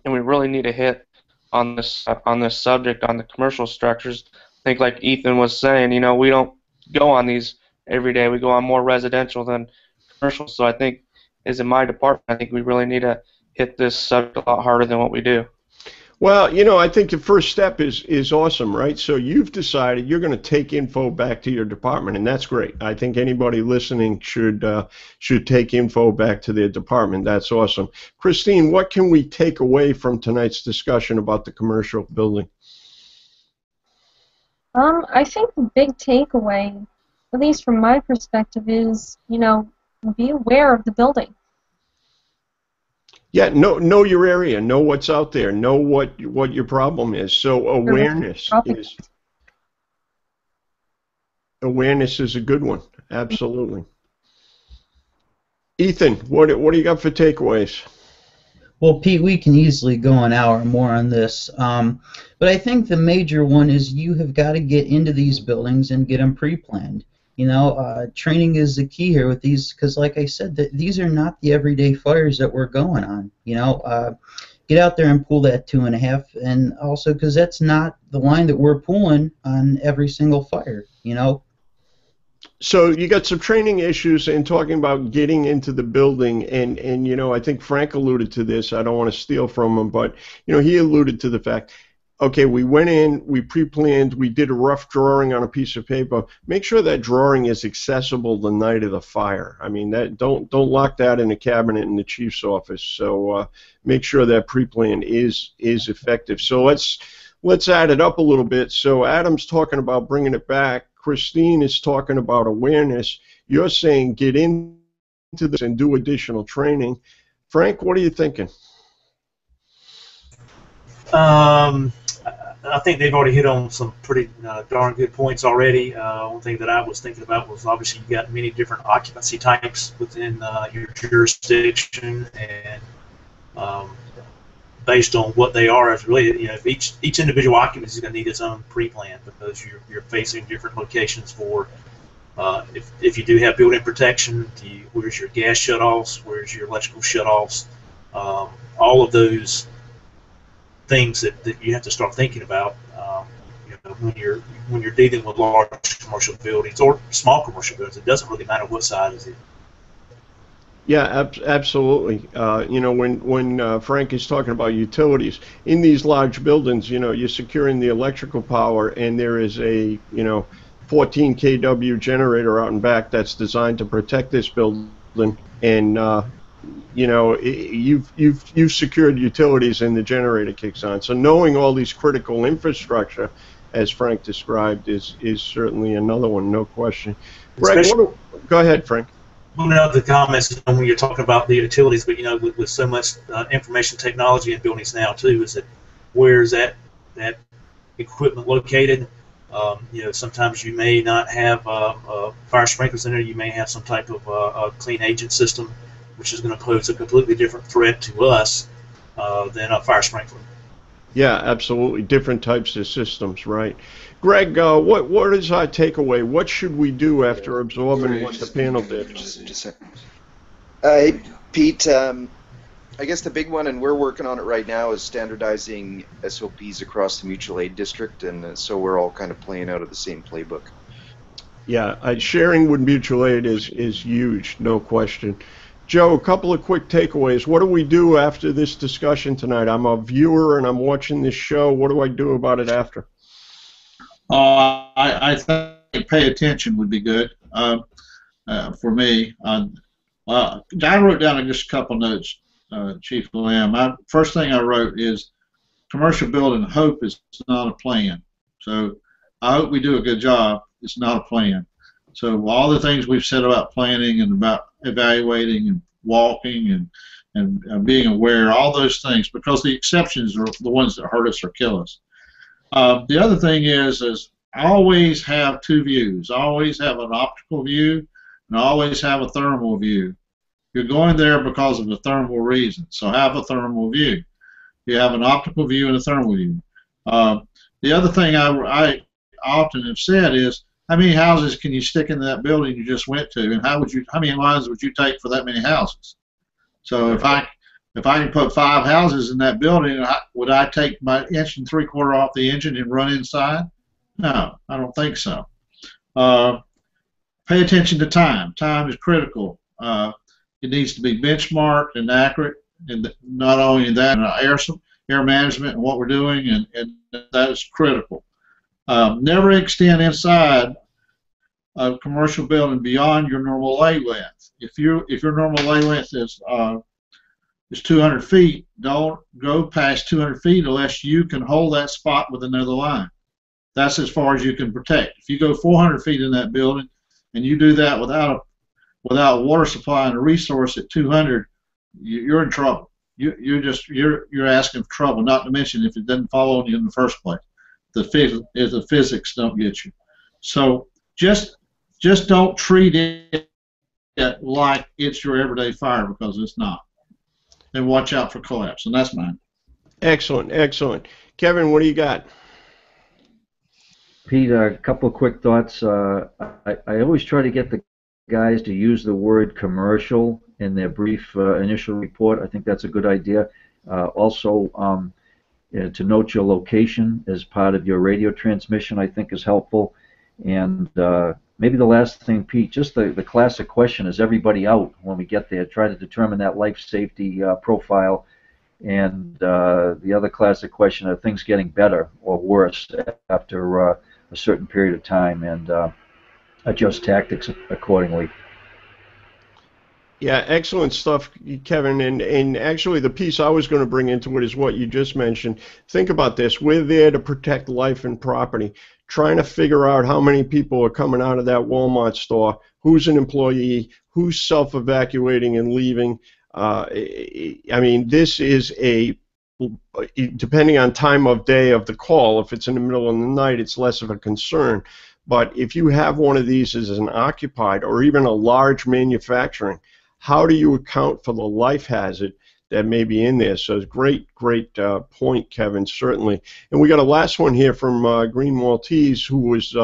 and we really need to hit on this subject on the commercial structures. I think, like Ethan was saying, we don't go on these every day. We go on more residential than commercial. So I think, as in my department, I think we really need to hit this subject a lot harder than what we do. Well, I think the first step is awesome, right? So you've decided you're going to take info back to your department, and that's great. I think anybody listening should take info back to their department. That's awesome. Christine, what can we take away from tonight's discussion about the commercial building? I think the big takeaway, at least from my perspective, is, be aware of the building. Yeah, know your area, know what's out there, know what your problem is. So awareness is a good one. Absolutely. Ethan, what do you got for takeaways? Well, Pete, we can easily go an hour more on this, but I think the major one is you have got to get into these buildings and get them pre-planned. Training is the key here with these, because like I said, these are not the everyday fires that we're going on. Get out there and pull that 2.5, and also because that's not the line that we're pulling on every single fire. So you got some training issues and talking about getting into the building, and I think Frank alluded to this. I don't want to steal from him, but he alluded to the fact. Okay, we went in, we pre-planned, we did a rough drawing on a piece of paper. Make sure that drawing is accessible the night of the fire. I mean, don't lock that in a cabinet in the chief's office. So make sure that pre-plan is effective. So let's add it up a little bit. So Adam's talking about bringing it back. Christine is talking about awareness. You're saying get into this and do additional training. Frank, what are you thinking? I think they've already hit on some pretty darn good points already. One thing that I was thinking about was obviously you've got many different occupancy types within your jurisdiction, and based on what they are, is really if each individual occupancy is going to need its own pre-plan, because you're facing different locations for if you do have building protection. Where's your gas shutoffs? Where's your electrical shutoffs? All of those things that you have to start thinking about when you're dealing with large commercial buildings or small commercial buildings. It doesn't really matter what size it is. Yeah, absolutely. When Frank is talking about utilities in these large buildings, you're securing the electrical power, and there is a 14 kW generator out and back that's designed to protect this building, and you've secured utilities and the generator kicks on. So knowing all these critical infrastructure, as Frank described, is certainly another one, no question. Greg, go ahead, Frank. One of the comments when you're talking about the utilities, but with so much information technology in buildings now too, is that where's that equipment located? Sometimes you may not have fire sprinklers in there. You may have some type of a clean agent system, which is going to pose a completely different threat to us than a fire sprinkler. Yeah, absolutely. Different types of systems, right? Greg, what is our takeaway? What should we do after absorbing what the panel did? Just a second. Hey, Pete, I guess the big one, and we're working on it right now, is standardizing SOPs across the mutual aid district, and so we're all kind of playing out of the same playbook. Yeah, sharing with mutual aid is huge, no question. Joe, a couple of quick takeaways. What do we do after this discussion tonight? I'm a viewer and I'm watching this show. What do I do about it after? I think pay attention would be good for me. I wrote down just a couple notes, Chief Lamb. First thing I wrote is commercial building hope is not a plan. So I hope we do a good job. It's not a plan. So all the things we've said about planning and about evaluating and walking and being aware, all those things, because the exceptions are the ones that hurt us or kill us. The other thing is always have two views. Always have an optical view and always have a thermal view. You're going there because of a thermal reason, so have a thermal view. You have an optical view and a thermal view. The other thing I often have said is, how many houses can you stick in that building you just went to, and how many lines would you take for that many houses? So if I can put 5 houses in that building, would I take my 1 3/4 off the engine and run inside? No, I don't think so. Pay attention to time. Time is critical. It needs to be benchmarked and accurate, and not only that, air management and what we're doing, and that is critical. Never extend inside a commercial building beyond your normal lay length. If your normal lay length is 200 feet, don't go past 200 feet unless you can hold that spot with another line. That's as far as you can protect. If you go 400 feet in that building and you do that without water supply and a resource at 200, you're in trouble. You're asking for trouble. Not to mention if it doesn't fall on you in the first place, the physics don't get you. So just don't treat it like it's your everyday fire, because it's not. And watch out for collapse. And that's mine. Excellent, excellent. Kevin, what do you got? Pete, a couple of quick thoughts. I always try to get the guys to use the word commercial in their brief initial report. I think that's a good idea. Also, to note your location as part of your radio transmission, I think is helpful. And maybe the last thing, Pete, just the classic question, is everybody out when we get there? Try to determine that life safety profile. And the other classic question, are things getting better or worse after a certain period of time, and adjust tactics accordingly. Yeah, excellent stuff, Kevin. And actually, the piece I was going to bring into it is what you just mentioned. Think about this. We're there to protect life and property. Trying to figure out how many people are coming out of that Walmart store, who's an employee, who's self-evacuating and leaving. I mean, this is depending on time of day of the call, if it's in the middle of the night, it's less of a concern. But if you have one of these as an occupied or even a large manufacturing, how do you account for the life hazard that may be in there? So it's great point, Kevin, certainly. And we got a last one here from Green Maltese, who was,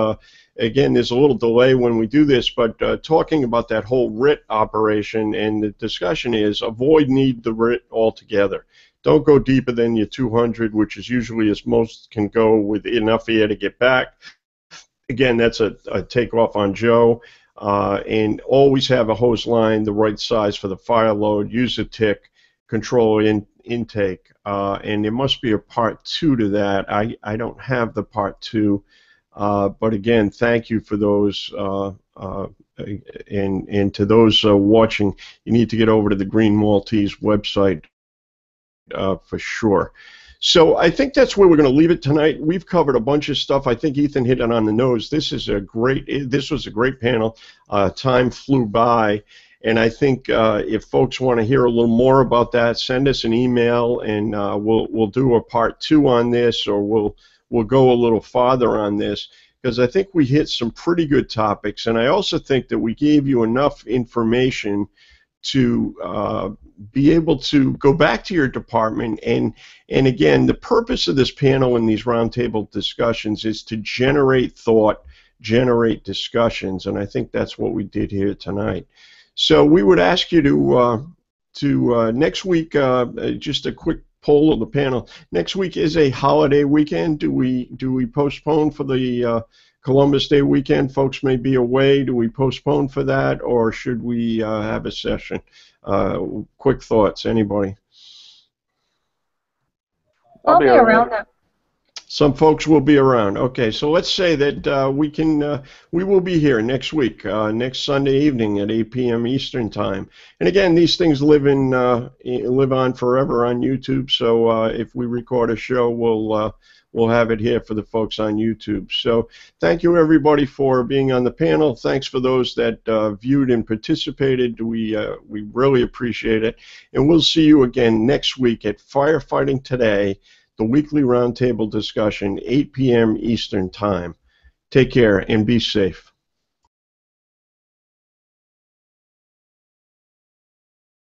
again, there's a little delay when we do this, but talking about that whole RIT operation, and the discussion is need the RIT altogether. Don't go deeper than your 200, which is usually as most can go with enough air to get back. Again, that's a takeoff on Joe. And always have a hose line the right size for the fire load. Use a tick, control intake. And there must be a part 2 to that. I don't have the part 2. But again, thank you for those. And to those watching, you need to get over to the Green Maltese website for sure. So I think that's where we're going to leave it tonight. We've covered a bunch of stuff. I think Ethan hit it on the nose. This was a great panel. Time flew by, and I think if folks want to hear a little more about that, send us an email, and we'll do a part 2 on this, or we'll go a little farther on this, because I think we hit some pretty good topics, and I also think that we gave you enough information to be able to go back to your department, and again, the purpose of this panel and these roundtable discussions is to generate thought, generate discussions, and I think that's what we did here tonight. So we would ask you to next week, just a quick poll of the panel. Next week is a holiday weekend. Do we postpone for the Columbus Day weekend? Folks may be away. Do we postpone for that, or should we have a session? Quick thoughts, anybody? I'll be around that. Some folks will be around. Okay, so let's say that we will be here next week, next Sunday evening at 8 p.m. Eastern Time. And again, these things live on forever on YouTube. So if we record a show, we'll have it here for the folks on YouTube. So thank you everybody for being on the panel. Thanks for those that viewed and participated. We really appreciate it. And we'll see you again next week at Firefighting Today, the weekly roundtable discussion, 8 p.m. Eastern Time. Take care and be safe.